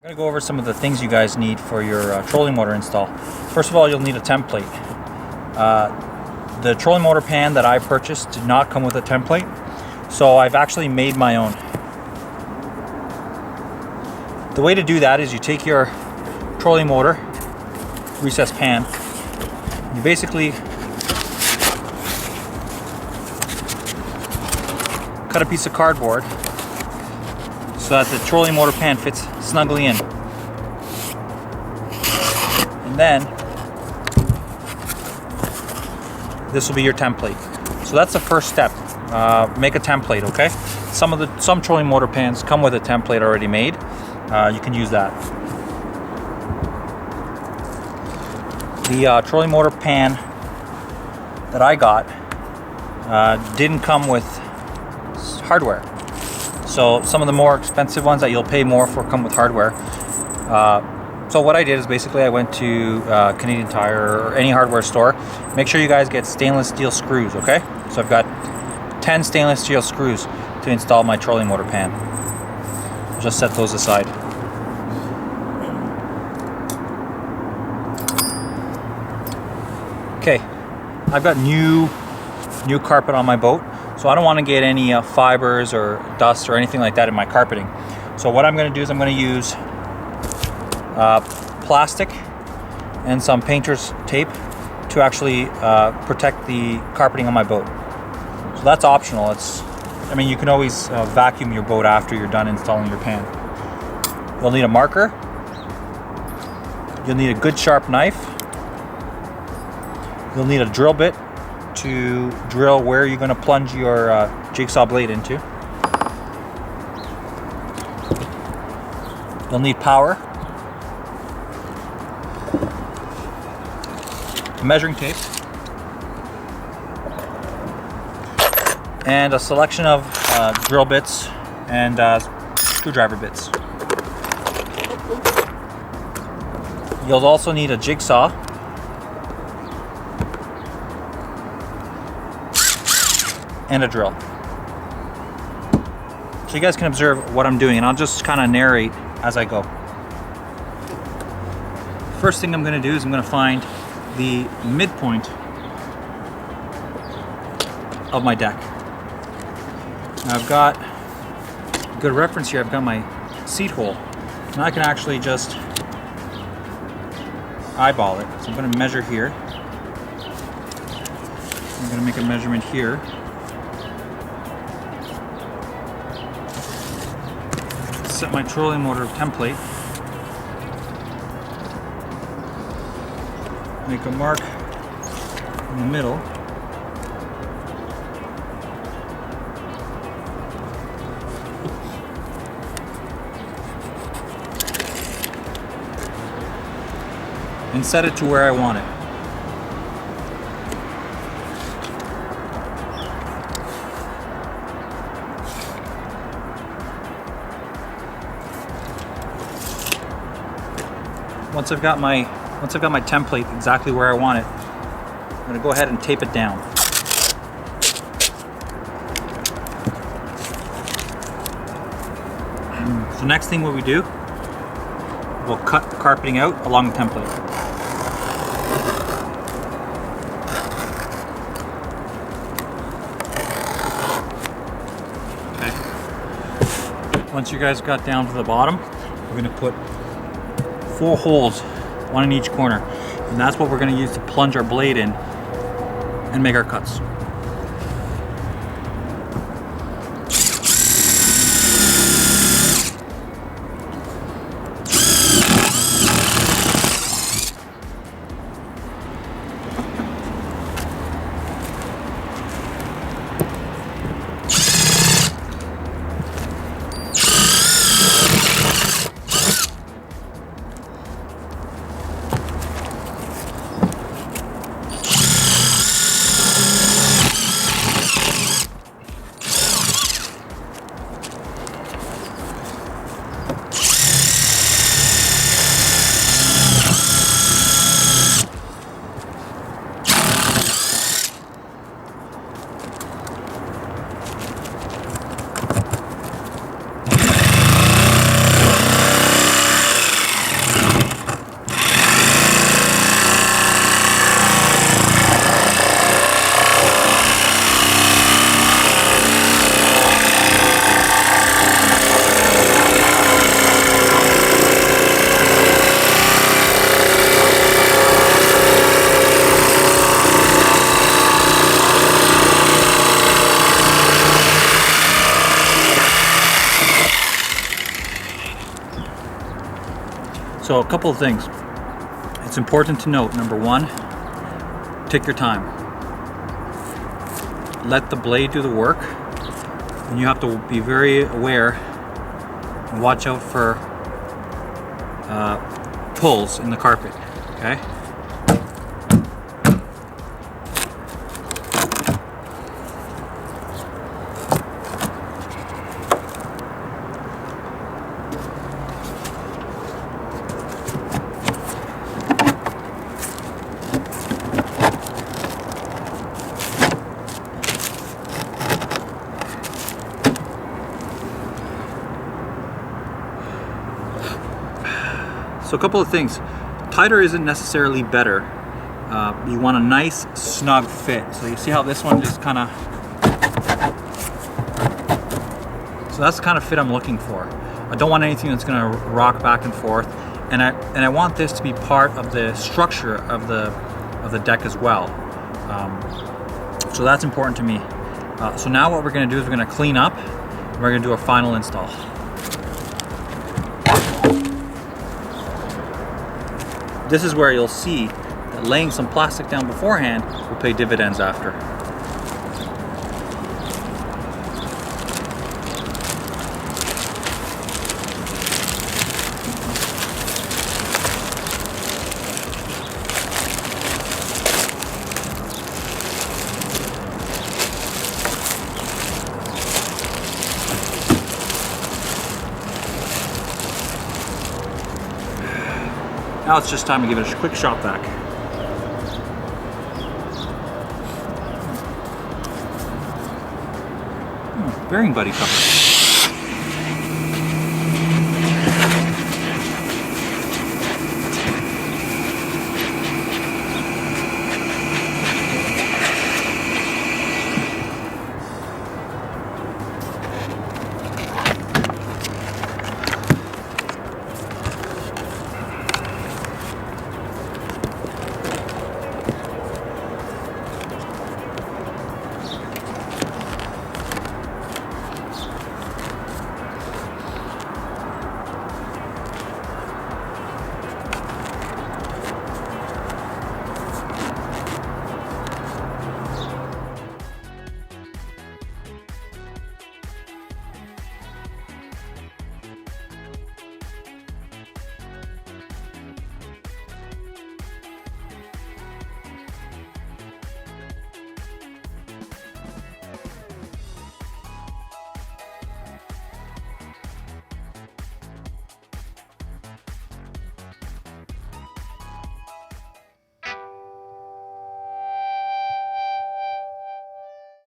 I'm going to go over some of the things you guys need for your trolling motor install. First of all, you'll need a template. The trolling motor pan that I purchased did not come with a template, so I've actually made my own. The way to do that is you take your trolling motor recess pan, you basically cut a piece of cardboard so that the trolling motor pan fits snugly in. And then this will be your template. So that's the first step. Make a template, okay? Some trolling motor pans come with a template already made. You can use that. The trolling motor pan that I got didn't come with hardware. So some of the more expensive ones that you'll pay more for come with hardware. So what I did is basically I went to Canadian Tire or any hardware store. Make sure you guys get stainless steel screws, okay? So I've got 10 stainless steel screws to install my trolling motor pan. Just set those aside. Okay, I've got new carpet on my boat, so I don't want to get any fibers or dust or anything like that in my carpeting. So what I'm going to do is I'm going to use plastic and some painter's tape to actually protect the carpeting on my boat. So that's optional. I mean, you can always vacuum your boat after you're done installing your pan. You'll need a marker. You'll need a good sharp knife. You'll need a drill bit to drill where you're going to plunge your jigsaw blade into. You'll need power, measuring tape, and a selection of drill bits and screwdriver bits. You'll also need a jigsaw and a drill. So you guys can observe what I'm doing, and I'll just kind of narrate as I go. First thing I'm going to do is I'm going to find the midpoint of my deck. Now I've got a good reference here. I've got my seat hole, and I can actually just eyeball it. So I'm going to measure here. I'm going to make a measurement here. Set my trolling motor template. Make a mark in the middle. And set it to where I want it. Once I've got my template exactly where I want it, I'm going to go ahead and tape it down. So next thing what we do, we'll cut the carpeting out along the template. Okay. Once you guys got down to the bottom, we're going to put 4 holes, one in each corner, and that's what we're going to use to plunge our blade in and make our cuts. So a couple of things. It's important to note, number one, take your time. Let the blade do the work. And you have to be very aware and watch out for pulls in the carpet, okay? So a couple of things. Tighter isn't necessarily better. You want a nice snug fit. So you see how this one just kind of, so that's the kind of fit I'm looking for. I don't want anything that's going to rock back and forth, and I want this to be part of the structure of the deck as well. So that's important to me. So now what we're going to do is we're going to clean up, and we're going to do a final install. This is where you'll see that laying some plastic down beforehand will pay dividends after. Now it's just time to give it a quick shot back. Bearing buddy cover.